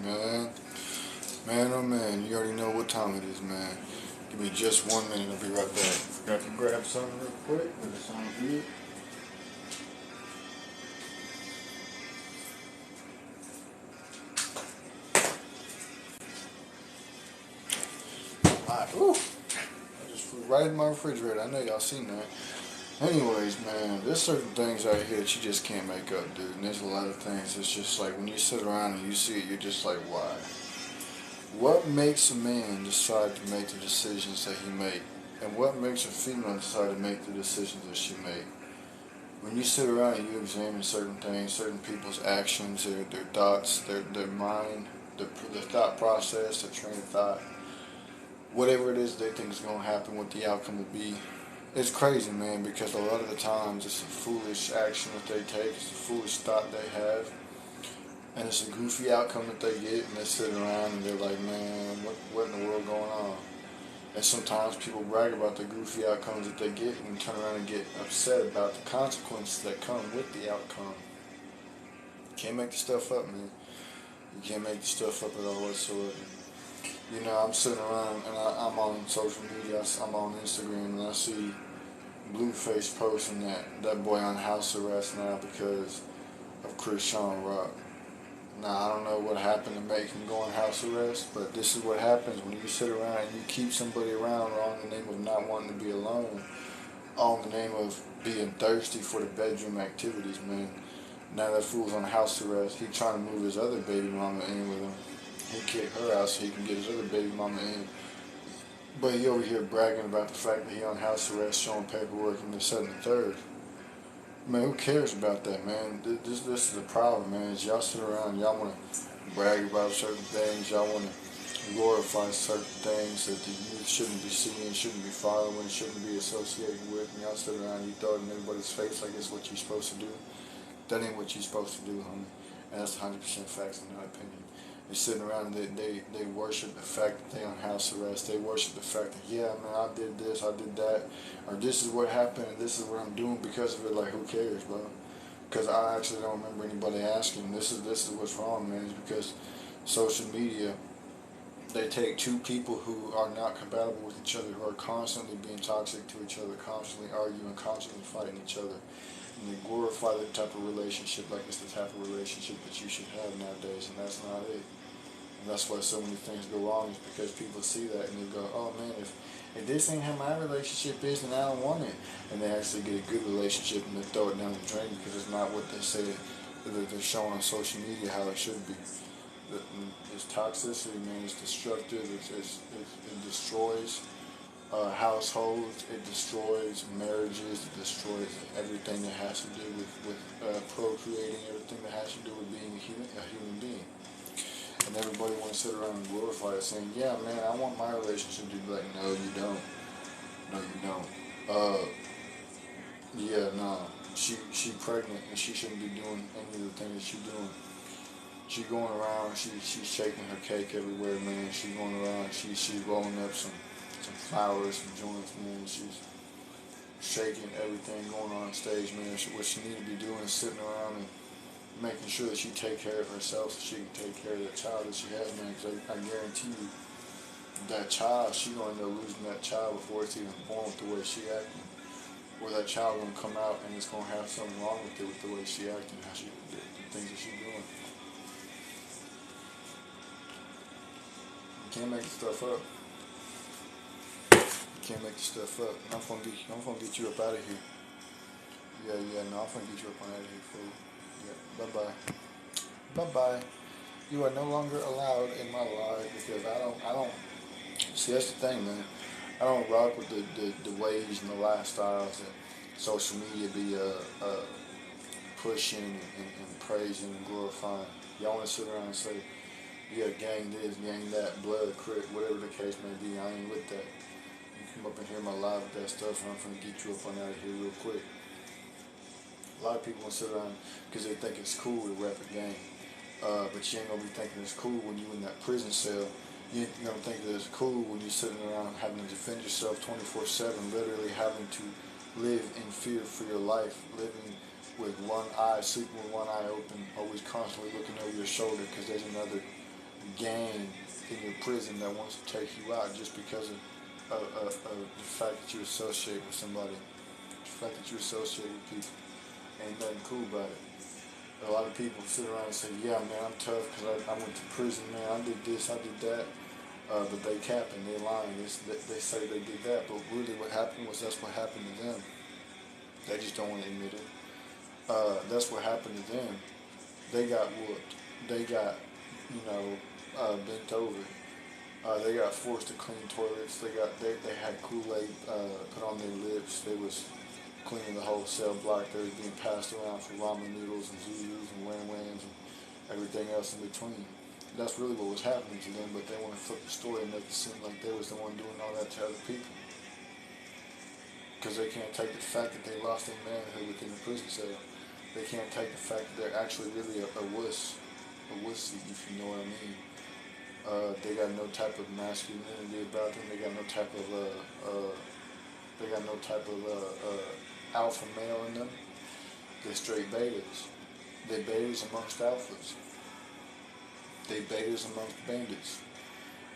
Man, man, oh man, you already know what time it is, man. Give me just 1 minute, I'll be right back. Got to grab something real quick, but it sounds good. Alright, woo! I just flew right in my refrigerator. I know y'all seen that. Anyways, man, there's certain things out here that you just can't make up, dude. And there's a lot of things. It's just like when you sit around and you see it, you're just like, why? What makes a man decide to make the decisions that he make? And what makes a female decide to make the decisions that she make? When you sit around and you examine certain things, certain people's actions, their thoughts, their mind, their thought process, their train of thought, whatever it is they think is going to happen, what the outcome will be, it's crazy, man, because a lot of the times it's a foolish action that they take, it's a foolish thought they have, and it's a goofy outcome that they get, and they sit around and they're like, man, what in the world going on? And sometimes people brag about the goofy outcomes that they get and turn around and get upset about the consequences that come with the outcome. You can't make the stuff up, man. You can't make the stuff up at all whatsoever. You know, I'm sitting around and I'm on social media, I'm on Instagram, and I see Blueface posting that boy on house arrest now because of Chris Sean Rock. Now, I don't know what happened to make him go on house arrest, but this is what happens when you sit around and you keep somebody around all in the name of not wanting to be alone, all in the name of being thirsty for the bedroom activities, man. Now that fool's on house arrest. He trying to move his other baby mama in with him. He kicked her out so he can get his other baby mama in. But he over here bragging about the fact that he on house arrest, showing paperwork and this, that, and the third. Man, who cares about that, man? This is the problem, man. Is y'all sit around, y'all want to brag about certain things, y'all want to glorify certain things that the youth shouldn't be seeing, shouldn't be following, shouldn't be associated with, and y'all sit around and you throw it in everybody's face like it's what you're supposed to do. That ain't what you're supposed to do, homie. And that's 100% facts in my opinion. They're sitting around and they worship the fact that they on house arrest. They worship the fact that, yeah, man, I did this, I did that, or this is what happened and this is what I'm doing because of it. Like, who cares, bro? Because I actually don't remember anybody asking. This is what's wrong, man. Is because social media, they take two people who are not compatible with each other, who are constantly being toxic to each other, constantly arguing, constantly fighting each other, and they glorify the type of relationship like it's the type of relationship that you should have nowadays, and that's not it. And that's why so many things go wrong, is because people see that and they go, oh man, if this ain't how my relationship is, then I don't want it. And they actually get a good relationship and they throw it down the drain because it's not what they say that they're showing on social media how it should be. It's toxicity, man. It's destructive. It destroys households. It destroys marriages. It destroys everything that has to do with procreating. Everything that has to do with being a human being. And everybody wants to sit around and glorify it, saying, "Yeah, man, I want my relationship to be like." No, you don't. No, you don't. Yeah, no. She pregnant and she shouldn't be doing any of the things that she's doing. She going around, she's shaking her cake everywhere, man. She's going around, she's rolling up some flowers, some joints, man. She's shaking everything going on stage, man. What she need to be doing is sitting around and making sure that she take care of herself so she can take care of the child that she has, man. Because I guarantee you, that child, she gonna end up losing that child before it's even born with the way she acting. Or that child gonna come out and it's gonna have something wrong with it with the way she acting, how she the things that she doing. You can't make the stuff up. You can't make the stuff up. I'm gonna get you up out of here. Yeah, no, I'm gonna get you up out of here, fool. Yeah, bye-bye. You are no longer allowed in my life because I don't, see, that's the thing, man. I don't rock with the ways and the lifestyles that social media be pushing and praising and glorifying. Y'all want to sit around and say, yeah, gang this, gang that, blood, crit, whatever the case may be. I ain't with that. You come up and hear my live with that stuff, and I'm gonna get you up on out of here real quick. A lot of people want to sit around because they think it's cool to rap a gang. But you ain't gonna be thinking it's cool when you in that prison cell. You ain't gonna think that it's cool when you're sitting around having to defend yourself 24/7, literally having to live in fear for your life, living with one eye, sleeping with one eye open, always constantly looking over your shoulder because there's gang in your prison that wants to take you out just because of the fact that you associate with somebody, the fact that you associate with people. Ain't nothing cool about it. A lot of people sit around and say, yeah, man, I'm tough because I went to prison, man, I did this, I did that. But they capping, they lying, they say they did that, but really what happened was that's what happened to them. They just don't want to admit it. That's what happened to them. They got whooped. They got, bent over. They got forced to clean toilets. They had Kool-Aid put on their lips. They was cleaning the whole cell block. They was being passed around for ramen noodles and Zulus and wham-whams and everything else in between. That's really what was happening to them, but they want to flip the story and make it seem like they was the one doing all that to other people. Because they can't take the fact that they lost their manhood within the prison cell. They can't take the fact that they're actually really a wussy, if you know what I mean. They got no type of masculinity about them. They got no type of alpha male in them. They're straight betas. They're betas amongst alphas. They betas amongst bandits.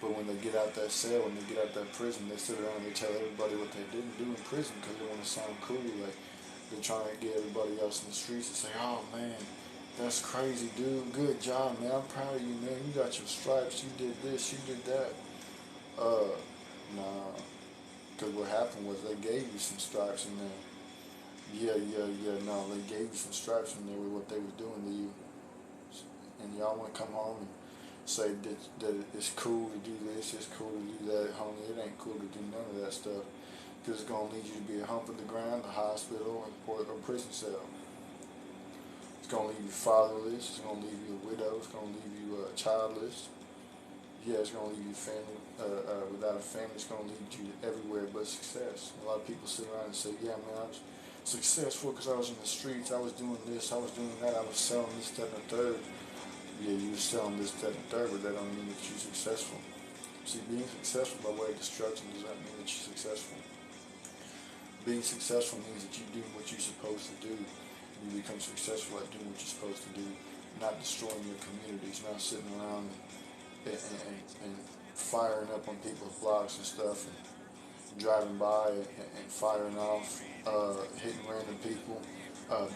But when they get out that cell, when they get out that prison, they sit around and they tell everybody what they didn't do in prison because they want to sound cool. Like they're trying to get everybody else in the streets to say, "Oh man, that's crazy, dude. Good job, man. I'm proud of you, man. You got your stripes. You did this. You did that." Nah. Because what happened was they gave you some stripes in there. Yeah. No, they gave you some stripes in there with what they was doing to you. And y'all want to come home and say that it's cool to do this, it's cool to do that. Homie, it ain't cool to do none of that stuff. Because it's going to lead you to be a hump in the ground, a hospital, or a prison cell. It's going to leave you fatherless. It's going to leave you a widow. It's going to leave you childless. Yeah, it's going to leave you family without a family. It's going to lead you everywhere but success. A lot of people sit around and say, yeah, man, I was successful because I was in the streets. I was doing this. I was doing that. I was selling this, that, and the third. Yeah, you were selling this, that, and the third, but that don't mean that you're successful. See, being successful by way of destruction does not mean that you're successful. Being successful means that you do what you're supposed to do. You become successful at doing what you're supposed to do, not destroying your communities, not sitting around and firing up on people's blocks and stuff, and driving by and firing off, hitting random people,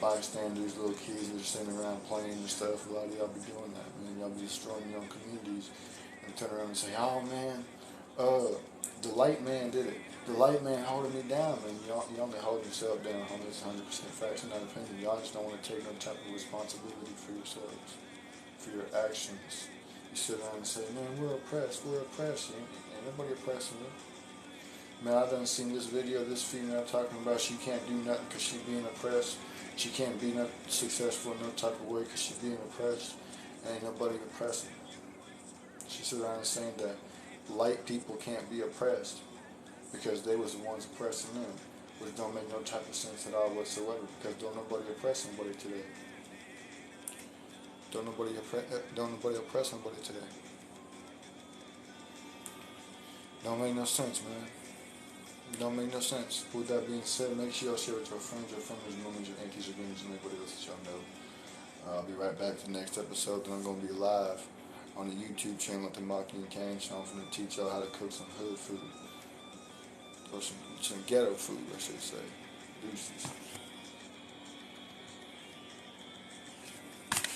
bystanders, little kids that are sitting around playing and stuff. A lot of y'all be doing that, man. Y'all be destroying your own communities and turn around and say, oh man, the light man did it. The light man holding me down, man. You only hold yourself down, homie. It's 100% facts and not opinion. Y'all just don't want to take no type of responsibility for yourselves, for your actions. You sit around and say, man, we're oppressed. Ain't nobody oppressing you. Man, I done seen this video of this female talking about she can't do nothing because she's being oppressed. She can't be not successful in no type of way because she's being oppressed. Ain't nobody oppressing. She sit around and saying that light people can't be oppressed because they was the ones oppressing them, which don't make no type of sense at all whatsoever, because don't nobody oppress nobody today. Don't nobody oppress nobody today. Don't make no sense, man. Don't make no sense. With that being said, make sure y'all share with your friends, your families, your moments, your aunties, your grannies, and everybody else that y'all know. I'll be right back for the next episode. Then I'm going to be live on the YouTube channel at the Kayne channel. I'm going to teach y'all how to cook some hood food. Or some ghetto food, I should say. Deuces.